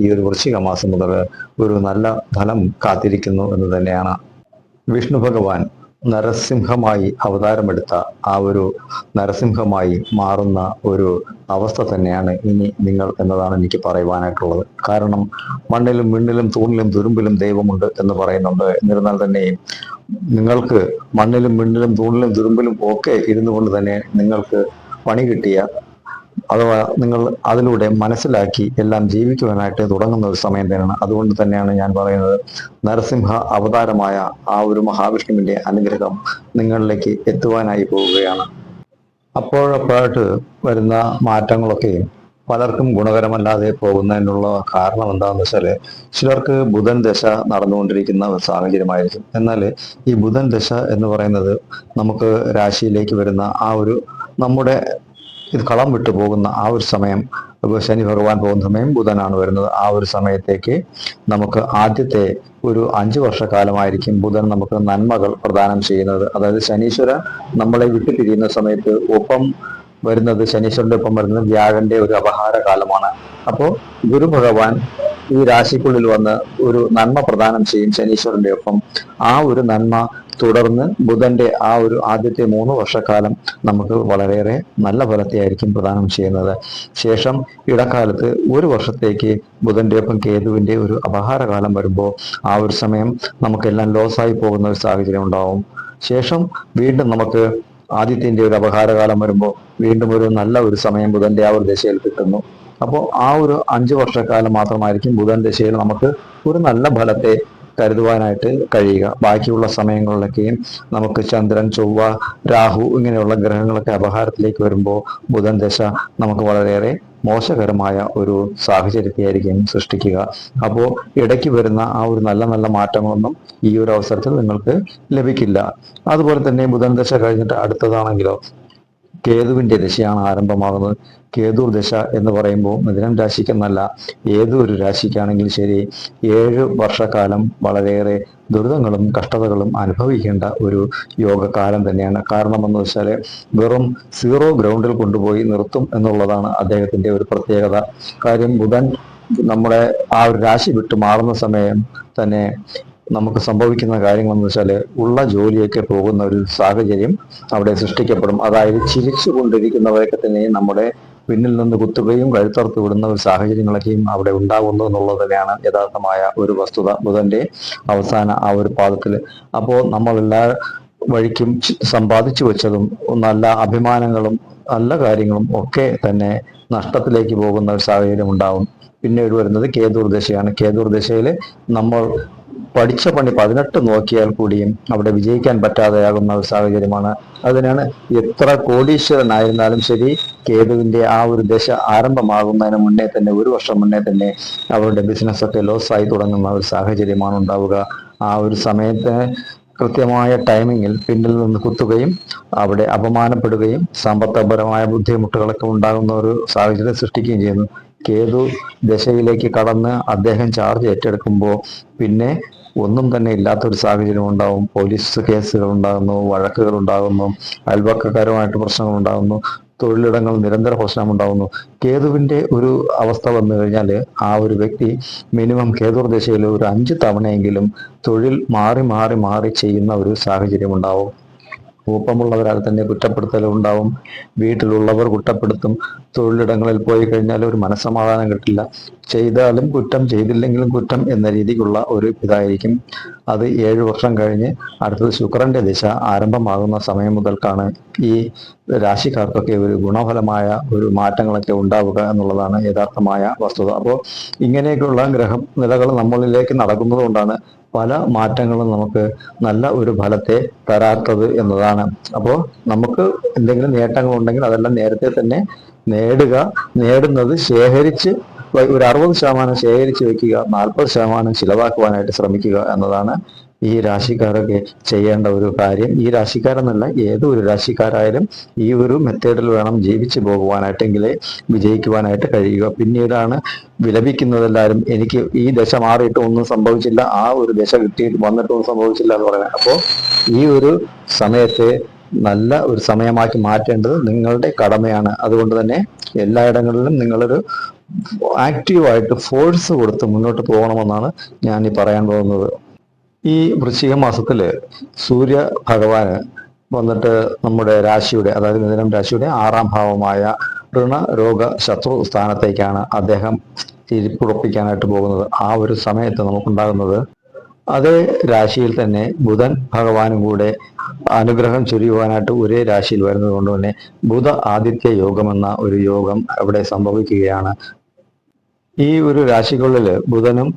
ഈ ഒരു വൃശ്ചിക മാസം മുതൽ ഒരു നല്ല ഫലം കാത്തിരിക്കുന്നു എന്ന് തന്നെയാണ്. വിഷ്ണു ഭഗവാൻ നരസിംഹമായി അവതാരമെടുത്ത ആ ഒരു നരസിംഹമായി മാറുന്ന ഒരു അവസ്ഥ തന്നെയാണ് ഇനി നിങ്ങൾ എന്നതാണ് എനിക്ക് പറയുവാനായിട്ടുള്ളത്. കാരണം മണ്ണിലും വിണ്ണിലും തൂണിലും തുരുമ്പിലും ദൈവമുണ്ട് എന്ന് പറയുന്നുണ്ട്. എന്നിരുന്നാൽ തന്നെയും നിങ്ങൾക്ക് മണ്ണിലും വിണ്ണിലും തൂണിലും തുരുമ്പിലും ഒക്കെ ഇരുന്നു കൊണ്ട് തന്നെ നിങ്ങൾക്ക് പണി കിട്ടിയ അഥവാ നിങ്ങൾ അതിലൂടെ മനസ്സിലാക്കി എല്ലാം ജീവിക്കുവാനായിട്ട് തുടങ്ങുന്ന ഒരു സമയം തന്നെയാണ്. അതുകൊണ്ട് തന്നെയാണ് ഞാൻ പറയുന്നത്, നരസിംഹ അവതാരമായ ആ ഒരു മഹാവിഷ്ണുവിന്റെ അനുഗ്രഹം നിങ്ങളിലേക്ക് എത്തുവാനായി പോവുകയാണ്. അപ്പോഴപ്പോഴായിട്ട് വരുന്ന മാറ്റങ്ങളൊക്കെ പലർക്കും ഗുണകരമല്ലാതെ പോകുന്നതിനുള്ള കാരണം എന്താണെന്ന് വെച്ചാൽ, ചിലർക്ക് ബുധൻ ദശ നടന്നുകൊണ്ടിരിക്കുന്ന ഒരു സാഹചര്യമായിരിക്കും. എന്നാൽ ഈ ബുധൻ ദശ എന്ന് പറയുന്നത് നമുക്ക് രാശിയിലേക്ക് വരുന്ന ആ ഒരു നമ്മുടെ ഇത് കളം വിട്ടു പോകുന്ന ആ ഒരു സമയം, ശനി ഭഗവാൻ പോകുന്ന സമയം ബുധനാണ് വരുന്നത്. ആ ഒരു സമയത്തേക്ക് നമുക്ക് ആദ്യത്തെ ഒരു 5 വർഷക്കാലമായിരിക്കും ബുധൻ നമുക്ക് നന്മകൾ പ്രദാനം ചെയ്യുന്നത്. അതായത് ശനീശ്വരൻ നമ്മളെ വിട്ടുപിരിയുന്ന സമയത്ത് ഒപ്പം വരുന്നത്, ശനീശ്വരന്റെ ഒപ്പം വരുന്നത് വ്യാഴന്റെ ഒരു അപഹാര കാലമാണ്. അപ്പോൾ ഗുരു ഭഗവാൻ ഈ രാശിക്കുള്ളിൽ വന്ന് ഒരു നന്മ പ്രദാനം ചെയ്യും ശനീശ്വരന്റെ ഒപ്പം. ആ ഒരു നന്മ തുടർന്ന് ബുധന്റെ ആ ഒരു ആദ്യത്തെ 3 വർഷക്കാലം നമുക്ക് വളരെയേറെ നല്ല ഫലത്തെയായിരിക്കും പ്രദാനം ചെയ്യുന്നത്. ശേഷം ഇടക്കാലത്ത് 1 വർഷത്തേക്ക് ബുധന്റെ ഒപ്പം കേതുവിന്റെ ഒരു അപഹാരകാലം വരുമ്പോൾ ആ ഒരു സമയം നമുക്കെല്ലാം ലോസായി പോകുന്ന ഒരു സാഹചര്യം ഉണ്ടാവും. ശേഷം വീണ്ടും നമുക്ക് ആദിത്യന്റെ ഒരു അപഹാരകാലം വരുമ്പോൾ വീണ്ടും ഒരു നല്ല ഒരു സമയം ബുധന്റെ ആ ഒരു ദശയിൽ കിട്ടുന്നു. അപ്പോൾ ആ ഒരു 5 വർഷക്കാലം മാത്രമായിരിക്കും ബുധൻ ദശയിൽ നമുക്ക് ഒരു നല്ല ഫലത്തെ കരുതുവാനായിട്ട് കഴിയുക. ബാക്കിയുള്ള സമയങ്ങളിലൊക്കെയും നമുക്ക് ചന്ദ്രൻ, ചൊവ്വ, രാഹു ഇങ്ങനെയുള്ള ഗ്രഹങ്ങളൊക്കെ അപഹാരത്തിലേക്ക് വരുമ്പോൾ ബുധൻ ദശ നമുക്ക് വളരെയേറെ മോശകരമായ ഒരു സാഹചര്യത്തെയായിരിക്കും സൃഷ്ടിക്കുക. അപ്പോൾ ഇടയ്ക്ക് വരുന്ന ആ ഒരു നല്ല നല്ല മാറ്റങ്ങളൊന്നും ഈ ഒരു അവസരത്തിൽ നിങ്ങൾക്ക് ലഭിക്കില്ല. അതുപോലെ തന്നെ ബുധൻ ദശ കഴിഞ്ഞിട്ട് അടുത്തതാണെങ്കിലോ കേതുവിന്റെ ദശയാണ് ആരംഭമാകുന്നത്. കേതു ദശ എന്ന് പറയുമ്പോൾ മിഥുനം രാശിക്കെന്നല്ല, ഏതൊരു രാശിക്കാണെങ്കിലും ശരി 7 വർഷക്കാലം വളരെയേറെ ദുരിതങ്ങളും കഷ്ടതകളും അനുഭവിക്കേണ്ട ഒരു യോഗകാലം തന്നെയാണ്. കാരണം എന്ന് വെച്ചാൽ വെറും 0 ഗ്രൗണ്ടിൽ കൊണ്ടുപോയി നിർത്തും എന്നുള്ളതാണ് അദ്ദേഹത്തിന്റെ ഒരു പ്രത്യേകത. കാര്യം ബുധൻ നമ്മുടെ ആ ഒരു രാശി വിട്ട് മാറുന്ന സമയം തന്നെ നമുക്ക് സംഭവിക്കുന്ന കാര്യങ്ങളെന്ന് വെച്ചാൽ ഉള്ള ജോലിയൊക്കെ പോകുന്ന ഒരു സാഹചര്യം അവിടെ സൃഷ്ടിക്കപ്പെടും. അതായത് ചിരിച്ചു കൊണ്ടിരിക്കുന്നവരൊക്കെ തന്നെ നമ്മുടെ പിന്നിൽ നിന്ന് കുത്തുകയും കഴുത്തറുത്ത് വിടുന്ന ഒരു സാഹചര്യങ്ങളൊക്കെയും അവിടെ ഉണ്ടാകുന്നു എന്നുള്ളത് തന്നെയാണ് യഥാർത്ഥമായ ഒരു വസ്തുത ബുധന്റെ അവസാന ആ ഒരു പാദത്തിൽ. അപ്പോൾ നമ്മളെല്ലാ വഴിക്കും സമ്പാദിച്ചു വെച്ചതും നല്ല അഭിമാനങ്ങളും നല്ല കാര്യങ്ങളും ഒക്കെ തന്നെ നഷ്ടത്തിലേക്ക് പോകുന്ന ഒരു സാഹചര്യം ഉണ്ടാവും. പിന്നീട് വരുന്നത് കേതുർ ദശയാണ്. കേതുർ ദശയിൽ നമ്മൾ പഠിച്ച പണി 18 നോക്കിയാൽ കൂടിയും അവിടെ വിജയിക്കാൻ പറ്റാതെയാകുന്ന ഒരു സാഹചര്യമാണ്. അതിനാണ് എത്ര കോടീശ്വരനായിരുന്നാലും ശരി, കേതുവിന്റെ ആ ഒരു ദശ ആരംഭമാകുന്നതിന് മുന്നേ തന്നെ 1 വർഷം മുന്നേ തന്നെ അവരുടെ ബിസിനസ്സൊക്കെ ലോസായി തുടങ്ങുന്ന ഒരു സാഹചര്യമാണ് ഉണ്ടാവുക. ആ ഒരു സമയത്ത് കൃത്യമായ ടൈമിങ്ങിൽ പിന്നിൽ നിന്ന് കുത്തുകയും അവിടെ അപമാനപ്പെടുകയും സാമ്പത്തികപരമായ ബുദ്ധിമുട്ടുകളൊക്കെ ഉണ്ടാകുന്ന ഒരു സാഹചര്യം സൃഷ്ടിക്കുകയും ചെയ്യുന്നു. കേതു ദശയിലേക്ക് കടന്ന് അദ്ദേഹം ചാർജ് ഏറ്റെടുക്കുമ്പോൾ പിന്നെ ഒന്നും തന്നെ ഇല്ലാത്തൊരു സാഹചര്യം ഉണ്ടാവും. പോലീസ് കേസുകൾ ഉണ്ടാകുന്നു, വഴക്കുകൾ ഉണ്ടാകുന്നു, അയൽപക്കക്കാരുമായിട്ട് പ്രശ്നങ്ങൾ ഉണ്ടാകുന്നു, തൊഴിലിടങ്ങൾ നിരന്തര പ്രശ്നമുണ്ടാകുന്നു. കേതുവിന്റെ ഒരു അവസ്ഥ വന്നു കഴിഞ്ഞാൽ ആ ഒരു വ്യക്തി മിനിമം കേതുർ ദശയിൽ ഒരു 5 തവണയെങ്കിലും തൊഴിൽ മാറി മാറി മാറി ചെയ്യുന്ന ഒരു സാഹചര്യം ഉണ്ടാവും. ഒപ്പമുള്ളവരാൽ തന്നെ കുറ്റപ്പെടുത്തൽ ഉണ്ടാവും, വീട്ടിലുള്ളവർ കുറ്റപ്പെടുത്തും, തൊഴിലിടങ്ങളിൽ പോയി കഴിഞ്ഞാൽ ഒരു മനസ്സമാധാനം കിട്ടില്ല. ചെയ്താലും കുറ്റം, ചെയ്തില്ലെങ്കിലും കുറ്റം എന്ന രീതിക്കുള്ള ഒരു ഇതായിരിക്കും. അത് 7 വർഷം കഴിഞ്ഞ് അടുത്തത് ശുക്രന്റെ ദിശ ആരംഭമാകുന്ന സമയം മുതൽക്കാണ് ഈ രാശിക്കാർക്കൊക്കെ ഒരു ഗുണഫലമായ ഒരു മാറ്റങ്ങളൊക്കെ ഉണ്ടാവുക എന്നുള്ളതാണ് യഥാർത്ഥമായ വസ്തുത. അപ്പോൾ ഇങ്ങനെയൊക്കെയുള്ള ഗ്രഹ നിലകൾ നമ്മളിലേക്ക് നടക്കുന്നത് കൊണ്ടാണ് പല മാറ്റങ്ങളും നമുക്ക് നല്ല ഒരു ഫലത്തെ തരാത്തത് എന്നതാണ്. അപ്പോൾ നമുക്ക് എന്തെങ്കിലും നേട്ടങ്ങൾ ഉണ്ടെങ്കിൽ അതെല്ലാം നേരത്തെ തന്നെ നേടുന്നത് ശേഖരിച്ച് ഒരു 60% ശേഖരിച്ച് വെക്കുക, 40% ചിലവാക്കുവാനായിട്ട് ശ്രമിക്കുക എന്നതാണ് ഈ രാശിക്കാരൊക്കെ ചെയ്യേണ്ട ഒരു കാര്യം. ഈ രാശിക്കാരെന്നല്ല, ഏതൊരു രാശിക്കാരായാലും ഈ ഒരു മെത്തേഡിൽ വേണം ജീവിച്ചു പോകുവാനായിട്ടെങ്കിലേ വിജയിക്കുവാനായിട്ട് കഴിയുക. പിന്നീടാണ് വിലപിക്കുന്നതെല്ലാവരും, എനിക്ക് ഈ ദശ മാറിയിട്ട് ഒന്നും സംഭവിച്ചില്ല, ആ ഒരു ദശ കിട്ടിയിട്ട് വന്നിട്ടൊന്നും സംഭവിച്ചില്ല എന്ന് പറയുന്നത്. അപ്പോൾ ഈ ഒരു സമയത്തെ നല്ല ഒരു സമയമാക്കി മാറ്റേണ്ടത് നിങ്ങളുടെ കടമയാണ്. അതുകൊണ്ട് തന്നെ എല്ലായിടങ്ങളിലും നിങ്ങളൊരു ആക്റ്റീവായിട്ട് ഫോഴ്സ് കൊടുത്ത് മുന്നോട്ട് പോകണമെന്നാണ് ഞാൻ ഈ പറയാൻ പോകുന്നത്. ഈ വൃശ്ചിക മാസത്തില് സൂര്യ ഭഗവാന് വന്നിട്ട് നമ്മുടെ രാശിയുടെ, അതായത് മിഥുനം രാശിയുടെ 6ാം ഭാവമായ ഋണ രോഗ ശത്രു സ്ഥാനത്തേക്കാണ് അദ്ദേഹം തിരിപ്പുറപ്പിക്കാനായിട്ട് പോകുന്നത്. ആ ഒരു സമയത്ത് നമുക്കുണ്ടാകുന്നത് അതേ രാശിയിൽ തന്നെ ബുധൻ ഭഗവാനും കൂടെ അനുഗ്രഹം ചൊരിയുവാനായിട്ട് ഒരേ രാശിയിൽ വരുന്നത് കൊണ്ട് തന്നെ ബുധ ആദിത്യ യോഗം എന്ന ഒരു യോഗം അവിടെ സംഭവിക്കുകയാണ്. ഈ ഒരു രാശികളിൽ ബുധനും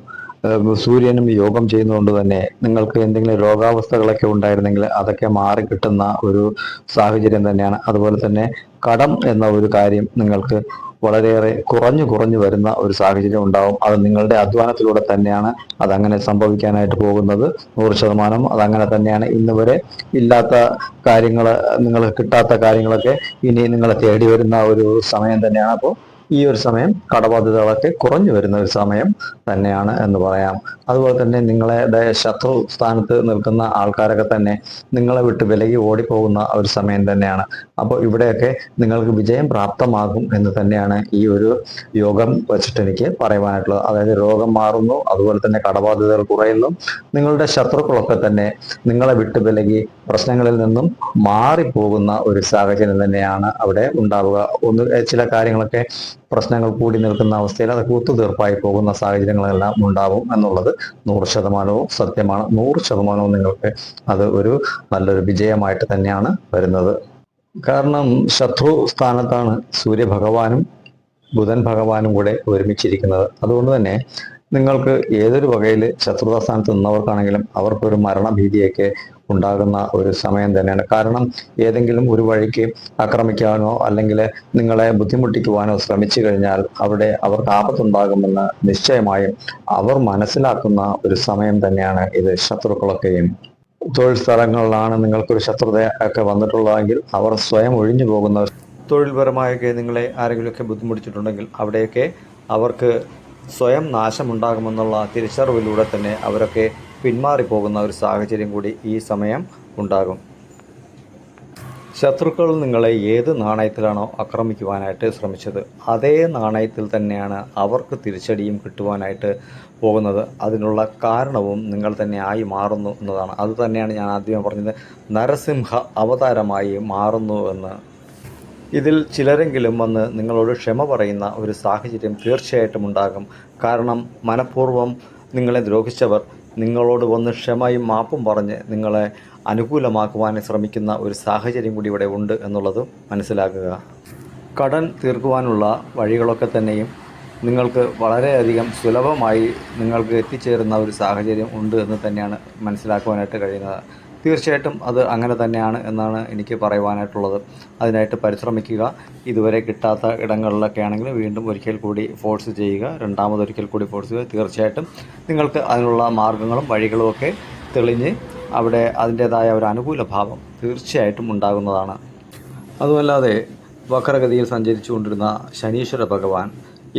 സൂര്യനും യോഗം ചെയ്യുന്നതുകൊണ്ട് തന്നെ നിങ്ങൾക്ക് എന്തെങ്കിലും രോഗാവസ്ഥകളൊക്കെ ഉണ്ടായിരുന്നെങ്കിൽ അതൊക്കെ മാറി കിട്ടുന്ന ഒരു സാഹചര്യം തന്നെയാണ്. അതുപോലെ തന്നെ കടം എന്ന ഒരു കാര്യം നിങ്ങൾക്ക് വളരെയേറെ കുറഞ്ഞു വരുന്ന ഒരു സാഹചര്യം ഉണ്ടാവും. അത് നിങ്ങളുടെ അധ്വാനത്തിലൂടെ തന്നെയാണ് അതങ്ങനെ സംഭവിക്കാനായിട്ട് പോകുന്നത്. 100% അതങ്ങനെ തന്നെയാണ്. ഇന്ന് വരെ ഇല്ലാത്ത കാര്യങ്ങൾ, നിങ്ങൾക്ക് കിട്ടാത്ത കാര്യങ്ങളൊക്കെ ഇനി നിങ്ങളെ തേടി വരുന്ന ഒരു സമയം തന്നെയാണ്. അപ്പോൾ ഈ ഒരു സമയം കടബാധ്യതകളൊക്കെ കുറഞ്ഞു വരുന്ന ഒരു സമയം തന്നെയാണ് എന്ന് പറയാം. അതുപോലെ തന്നെ നിങ്ങളുടെ ശത്രു സ്ഥാനത്ത് നിൽക്കുന്ന ആൾക്കാരൊക്കെ തന്നെ നിങ്ങളെ വിട്ട് വിലകി ഓടിപ്പോകുന്ന ഒരു സമയം തന്നെയാണ്. അപ്പോൾ ഇവിടെയൊക്കെ നിങ്ങൾക്ക് വിജയം പ്രാപ്തമാകും എന്ന് തന്നെയാണ് ഈ ഒരു യോഗം വെച്ചിട്ട് എനിക്ക് പറയുവാനായിട്ടുള്ളത്. അതായത് രോഗം മാറുന്നു, അതുപോലെ തന്നെ കടബാധ്യതകൾ കുറയുന്നു, നിങ്ങളുടെ ശത്രുക്കളൊക്കെ തന്നെ നിങ്ങളെ വിട്ട് വിലകി പ്രശ്നങ്ങളിൽ നിന്നും മാറിപ്പോകുന്ന ഒരു സാഹചര്യം തന്നെയാണ് അവിടെ ഉണ്ടാവുക. ചില കാര്യങ്ങളൊക്കെ പ്രശ്നങ്ങൾ കൂടി നിൽക്കുന്ന അവസ്ഥയിൽ അത് ഒത്തുതീർപ്പായി പോകുന്ന സാഹചര്യങ്ങളെല്ലാം ഉണ്ടാവും എന്നുള്ളത് 100% സത്യമാണ്. 100% നിങ്ങൾക്ക് അത് ഒരു നല്ലൊരു വിജയമായിട്ട് തന്നെയാണ് വരുന്നത്. കാരണം ശത്രു സ്ഥാനത്താണ് സൂര്യഭഗവാനും ബുധൻ ഭഗവാനും കൂടെ ഒരുമിച്ചിരിക്കുന്നത്. അതുകൊണ്ട് തന്നെ നിങ്ങൾക്ക് ഏതൊരു വകയിൽ ശത്രുതാ സ്ഥാനത്ത് നിന്നവർക്കാണെങ്കിലും അവർക്കൊരു മരണഭീതിയൊക്കെ ഉണ്ടാകുന്ന ഒരു സമയം തന്നെയാണ്. കാരണം ഏതെങ്കിലും ഒരു വഴിക്ക് ആക്രമിക്കാനോ അല്ലെങ്കിൽ നിങ്ങളെ ബുദ്ധിമുട്ടിക്കുവാനോ ശ്രമിച്ചു കഴിഞ്ഞാൽ അവിടെ അവർക്ക് ആപത്തുണ്ടാകുമെന്ന് നിശ്ചയമായും അവർ മനസ്സിലാക്കുന്ന ഒരു സമയം തന്നെയാണ് ഇത്. ശത്രുക്കളൊക്കെയും തൊഴിൽ സ്ഥലങ്ങളിലാണ് നിങ്ങൾക്കൊരു ശത്രുത ഒക്കെ വന്നിട്ടുള്ളതെങ്കിൽ അവർ സ്വയം ഒഴിഞ്ഞു പോകുന്ന, തൊഴിൽപരമായൊക്കെ നിങ്ങളെ ആരെങ്കിലുമൊക്കെ ബുദ്ധിമുട്ടിച്ചിട്ടുണ്ടെങ്കിൽ അവിടെയൊക്കെ അവർക്ക് സ്വയം നാശമുണ്ടാകുമെന്നുള്ള തിരിച്ചറിവിലൂടെ തന്നെ അവരൊക്കെ പിന്മാറിപ്പോകുന്ന ഒരു സാഹചര്യം കൂടി ഈ സമയം ഉണ്ടാകും. ശത്രുക്കൾ നിങ്ങളെ ഏത് നാണയത്തിലാണോ ആക്രമിക്കുവാനായിട്ട് ശ്രമിച്ചത് അതേ നാണയത്തിൽ തന്നെയാണ് അവർക്ക് തിരിച്ചടിയും കിട്ടുവാനായിട്ട് പോകുന്നത്. അതിനുള്ള കാരണവും നിങ്ങൾ തന്നെ ആയി മാറുന്നു എന്നതാണ്. അത് തന്നെയാണ് ഞാൻ ആദ്യമേ പറഞ്ഞത്, നരസിംഹ അവതാരമായി മാറുന്നു എന്ന്. ഇതിൽ ചിലരെങ്കിലും വന്ന് നിങ്ങളോട് ക്ഷമ പറയുന്ന ഒരു സാഹചര്യം തീർച്ചയായിട്ടും ഉണ്ടാകും. കാരണം മനഃപൂർവ്വം നിങ്ങളെ ദ്രോഹിച്ചവർ നിങ്ങളോട് വന്ന് ക്ഷമയും മാപ്പും പറഞ്ഞ് നിങ്ങളെ അനുകൂലമാക്കുവാൻ ശ്രമിക്കുന്ന ഒരു സാഹചര്യം കൂടി ഇവിടെ ഉണ്ട് എന്നുള്ളത് മനസ്സിലാക്കുക. കടൻ തീർക്കുവാനുള്ള വഴികളൊക്കെ തന്നെയും നിങ്ങൾക്ക് വളരെയധികം സുലഭമായി നിങ്ങൾക്ക് എത്തിച്ചേരുന്ന ഒരു സാഹചര്യം ഉണ്ട് എന്ന് തന്നെയാണ് മനസ്സിലാക്കുവാനായിട്ട് കഴിയുന്നത്. തീർച്ചയായിട്ടും അത് അങ്ങനെ തന്നെയാണ് എന്നാണ് എനിക്ക് പറയുവാനായിട്ടുള്ളത്. അതിനായിട്ട് പരിശ്രമിക്കുക. ഇതുവരെ കിട്ടാത്ത ഇടങ്ങളിലൊക്കെ ആണെങ്കിൽ വീണ്ടും ഒരിക്കൽ കൂടി ഫോഴ്സ് ചെയ്യുക, രണ്ടാമതൊരിക്കൽ കൂടി ഫോഴ്സ് ചെയ്യുക. തീർച്ചയായിട്ടും നിങ്ങൾക്ക് അതിനുള്ള മാർഗങ്ങളും വഴികളും ഒക്കെ തെളിഞ്ഞ് അവിടെ അതിൻ്റേതായ ഒരു അനുകൂല ഭാവം തീർച്ചയായിട്ടും ഉണ്ടാകുന്നതാണ്. അതുമല്ലാതെ വക്രഗതിയിൽ സഞ്ചരിച്ചു കൊണ്ടിരുന്ന ശനീശ്വര ഭഗവാൻ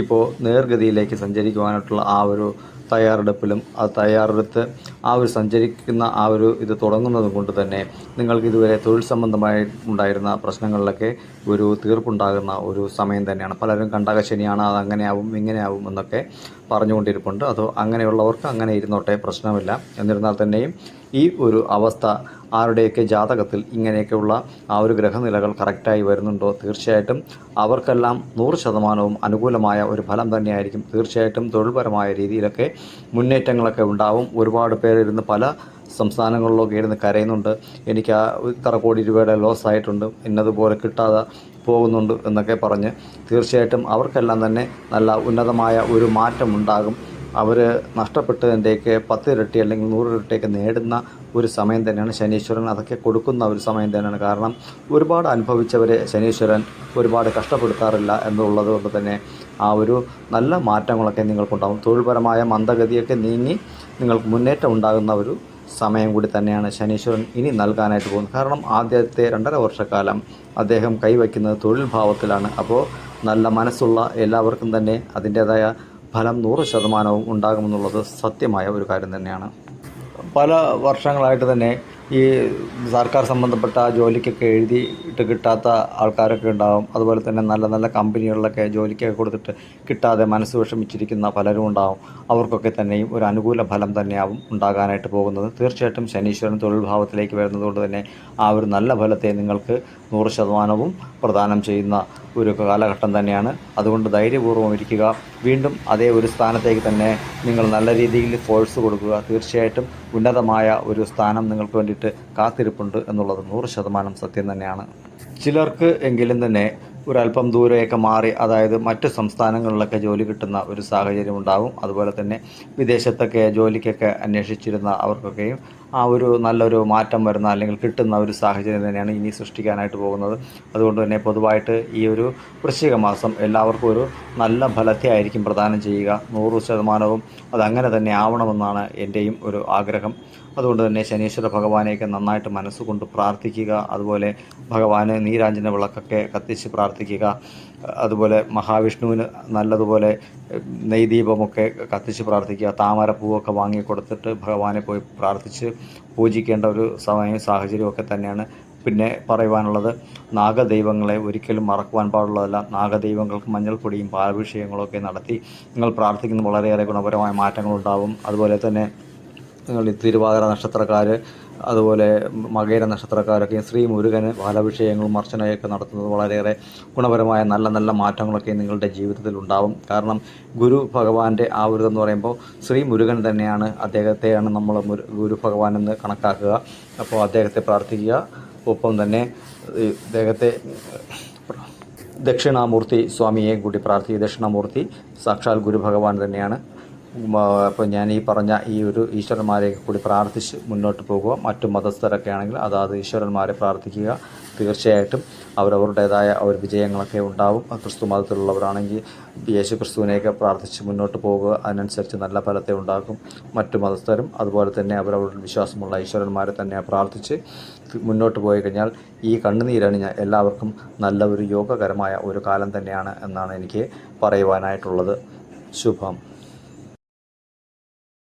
ഇപ്പോൾ നേർഗതിയിലേക്ക് സഞ്ചരിക്കുവാനായിട്ടുള്ള ആ ഒരു തയ്യാറെടുപ്പിലും തയ്യാറെടുത്ത് ആ ഒരു സഞ്ചരിക്കുന്ന ആ ഒരു ഇത് തുടങ്ങുന്നത് കൊണ്ട് തന്നെ നിങ്ങൾക്ക് ഇതുവരെ തൊഴിൽ സംബന്ധമായി ഉണ്ടായിരുന്ന പ്രശ്നങ്ങളിലൊക്കെ ഒരു തീർപ്പുണ്ടാകുന്ന ഒരു സമയം തന്നെയാണ്. പലരും കണ്ടകശനിയാണ്, അത് അങ്ങനെയാവും ഇങ്ങനെയാവും എന്നൊക്കെ പറഞ്ഞുകൊണ്ടിരിപ്പുണ്ട്. അതോ അങ്ങനെയുള്ളവർക്ക് അങ്ങനെ ഇരുന്നോട്ടെ, പ്രശ്നമില്ല. എന്നിരുന്നാൽ തന്നെയും ഈ ഒരു അവസ്ഥ ആരുടെയൊക്കെ ജാതകത്തിൽ ഇങ്ങനെയൊക്കെയുള്ള ആ ഒരു ഗ്രഹനിലകൾ കറക്റ്റായി വരുന്നുണ്ടോ തീർച്ചയായിട്ടും അവർക്കെല്ലാം 100% അനുകൂലമായ ഒരു ഫലം തന്നെയായിരിക്കും. തീർച്ചയായിട്ടും തൊഴിൽപരമായ രീതിയിലൊക്കെ മുന്നേറ്റങ്ങളൊക്കെ ഉണ്ടാവും. ഒരുപാട് പേരിരുന്ന് പല സംസ്ഥാനങ്ങളിലൊക്കെ ഇരുന്ന് കരയുന്നുണ്ട്, എനിക്ക് ഇത്ര കോടി രൂപയുടെ ലോസ് ആയിട്ടുണ്ട്, ഇന്നതുപോലെ കിട്ടാതെ പോകുന്നുണ്ട് എന്നൊക്കെ പറഞ്ഞ് തീർച്ചയായിട്ടും അവർക്കെല്ലാം തന്നെ നല്ല ഉന്നതമായ ഒരു മാറ്റം ഉണ്ടാകും. അവർ നഷ്ടപ്പെട്ടതിൻ്റെയൊക്കെ 10 ഇരട്ടി അല്ലെങ്കിൽ 100 ഇരട്ടിയൊക്കെ നേടുന്ന ഒരു സമയം തന്നെയാണ് ശനീശ്വരൻ അതൊക്കെ കൊടുക്കുന്ന ഒരു സമയം തന്നെയാണ്. കാരണം ഒരുപാട് അനുഭവിച്ചവരെ ശനീശ്വരൻ ഒരുപാട് കഷ്ടപ്പെടുത്താറില്ല എന്നുള്ളത് കൊണ്ട് തന്നെ ആ ഒരു നല്ല മാറ്റങ്ങളൊക്കെ നിങ്ങൾക്കുണ്ടാകും. തൊഴിൽപരമായ മന്ദഗതിയൊക്കെ നീങ്ങി നിങ്ങൾക്ക് മുന്നേറ്റം ഉണ്ടാകുന്ന ഒരു സമയം കൂടി തന്നെയാണ് ശനീശ്വരൻ ഇനി നൽകാനായിട്ട് പോകുന്നത്. കാരണം ആദ്യത്തെ 2.5 വർഷക്കാലം അദ്ദേഹം കൈവയ്ക്കുന്നത് തൊഴിൽ ഭാവത്തിലാണ്. അപ്പോൾ നല്ല മനസ്സുള്ള എല്ലാവർക്കും തന്നെ അതിൻ്റേതായ ഫലം 100% ഉണ്ടാകുമെന്നുള്ളത് സത്യമായ ഒരു കാര്യം തന്നെയാണ്. പല വർഷങ്ങളായിട്ട് തന്നെ ഈ സർക്കാർ സംബന്ധപ്പെട്ട ജോലിക്കൊക്കെ എഴുതിയിട്ട് കിട്ടാത്ത ആൾക്കാരൊക്കെ ഉണ്ടാകും. അതുപോലെ തന്നെ നല്ല നല്ല കമ്പനികളിലൊക്കെ ജോലിക്കൊക്കെ കൊടുത്തിട്ട് കിട്ടാതെ മനസ്സ് വിഷമിച്ചിരിക്കുന്ന പലരും ഉണ്ടാകും. അവർക്കൊക്കെ തന്നെയും ഒരു അനുകൂല ഫലം തന്നെയാവും ഉണ്ടാകാനായിട്ട് പോകുന്നത്. തീർച്ചയായിട്ടും ശനീശ്വരൻ തൊഴിൽ ഭാവത്തിലേക്ക് വരുന്നതുകൊണ്ട് തന്നെ ആ ഒരു നല്ല ഫലത്തെ നിങ്ങൾക്ക് 100% പ്രദാനം ചെയ്യുന്ന ഒരു കാലഘട്ടം തന്നെയാണ്. അതുകൊണ്ട് ധൈര്യപൂർവ്വം ഇരിക്കുക. വീണ്ടും അതേ ഒരു സ്ഥാനത്തേക്ക് തന്നെ നിങ്ങൾ നല്ല രീതിയിൽ ഫോഴ്സ് കൊടുക്കുക. തീർച്ചയായിട്ടും ഉന്നതമായ ഒരു സ്ഥാനം നിങ്ങൾക്ക് വേണ്ടിയിട്ട് കാത്തിരിപ്പുണ്ട് എന്നുള്ളത് 100% സത്യം തന്നെയാണ്. ചിലർക്ക് എങ്കിലും തന്നെ ഒരല്പം ദൂരെയൊക്കെ മാറി, അതായത് മറ്റ് സംസ്ഥാനങ്ങളിലൊക്കെ ജോലി കിട്ടുന്ന ഒരു സാഹചര്യം ഉണ്ടാകും. അതുപോലെ തന്നെ വിദേശത്തൊക്കെ ജോലിക്കൊക്കെ അന്വേഷിച്ചിരുന്ന അവർക്കൊക്കെയും ആ ഒരു നല്ലൊരു മാറ്റം വരുന്ന അല്ലെങ്കിൽ കിട്ടുന്ന ഒരു സാഹചര്യം തന്നെയാണ് ഇനി സൃഷ്ടിക്കാനായിട്ട് പോകുന്നത്. അതുകൊണ്ട് തന്നെ പൊതുവായിട്ട് ഈ ഒരു വൃശ്ചിക മാസം എല്ലാവർക്കും ഒരു നല്ല ഫലത്തെ ആയിരിക്കും പ്രദാനം ചെയ്യുക. 100% അതങ്ങനെ തന്നെ ആവണമെന്നാണ് എൻ്റെയും ഒരു ആഗ്രഹം. അതുകൊണ്ട് തന്നെ ശനീശ്വര ഭഗവാനെയൊക്കെ നന്നായിട്ട് മനസ്സുകൊണ്ട് പ്രാർത്ഥിക്കുക. അതുപോലെ ഭഗവാന് നീരാഞ്ജന വിളക്കൊക്കെ കത്തിച്ച് പ്രാർത്ഥിക്കുക. അതുപോലെ മഹാവിഷ്ണുവിന് നല്ലതുപോലെ നെയ്ദീപമൊക്കെ കത്തിച്ച് പ്രാർത്ഥിക്കുക. താമരപ്പൂവൊക്കെ വാങ്ങിക്കൊടുത്തിട്ട് ഭഗവാനെ പോയി പ്രാർത്ഥിച്ച് പൂജിക്കേണ്ട ഒരു സമയം സാഹചര്യമൊക്കെ തന്നെയാണ്. പിന്നെ പറയുവാനുള്ളത്, നാഗദൈവങ്ങളെ ഒരിക്കലും മറക്കുവാൻ പാടുള്ളതല്ല. നാഗദൈവങ്ങൾക്ക് മഞ്ഞൾപ്പൊടിയും പാലഭിഷേകങ്ങളൊക്കെ നടത്തി നിങ്ങൾ പ്രാർത്ഥിക്കുന്ന വളരെയേറെ ഗുണപരമായ മാറ്റങ്ങളുണ്ടാവും. അതുപോലെ തന്നെ നിങ്ങൾ ഈ തിരുവാതിര നക്ഷത്രക്കാർ, അതുപോലെ മകയിര നക്ഷത്രക്കാരൊക്കെ ശ്രീ മുരുകന് പാലഭിഷേകങ്ങളും അർച്ചനയൊക്കെ നടത്തുന്നത് വളരെയേറെ ഗുണപരമായ നല്ല നല്ല മാറ്റങ്ങളൊക്കെ നിങ്ങളുടെ ജീവിതത്തിൽ ഉണ്ടാവും. കാരണം ഗുരു ഭഗവാന്റെ ആ ഒരു ഇതെന്ന് പറയുമ്പോൾ ശ്രീ മുരുകൻ തന്നെയാണ്. അദ്ദേഹത്തെയാണ് നമ്മൾ ഗുരു ഭഗവാൻ എന്ന് കണക്കാക്കുക. അപ്പോൾ അദ്ദേഹത്തെ പ്രാർത്ഥിക്കുക. ഒപ്പം തന്നെ അദ്ദേഹത്തെ ദക്ഷിണാമൂർത്തി സ്വാമിയെയും കൂടി പ്രാർത്ഥിക്കുക. ദക്ഷിണാമൂർത്തി സാക്ഷാൽ ഗുരു ഭഗവാൻ തന്നെയാണ്. അപ്പോൾ ഞാൻ ഈ പറഞ്ഞ ഈ ഒരു ഈശ്വരന്മാരെയൊക്കെ കൂടി പ്രാർത്ഥിച്ച് മുന്നോട്ട് പോകുക. മറ്റു മതസ്ഥരൊക്കെ ആണെങ്കിൽ അതാത് ഈശ്വരന്മാരെ പ്രാർത്ഥിക്കുക. തീർച്ചയായിട്ടും അവരവരുടേതായ ഒരു വിജയങ്ങളൊക്കെ ഉണ്ടാവും. ക്രിസ്തു മതത്തിലുള്ളവരാണെങ്കിൽ യേശു ക്രിസ്തുവിനെയൊക്കെ പ്രാർത്ഥിച്ച് മുന്നോട്ട് പോകുക. അതിനനുസരിച്ച് നല്ല ഫലത്തെ ഉണ്ടാക്കും. മറ്റു മതസ്ഥരും അതുപോലെ തന്നെ അവരവരുടെ വിശ്വാസമുള്ള ഈശ്വരന്മാരെ തന്നെ പ്രാർത്ഥിച്ച് മുന്നോട്ട് പോയി കഴിഞ്ഞാൽ ഈ കണ്ണുനീരണിഞ്ഞ എല്ലാവർക്കും നല്ല ഒരു യോഗകരമായ ഒരു കാലം തന്നെയാണ് എന്നാണ് എനിക്ക് പറയുവാനായിട്ടുള്ളത്. ശുഭം.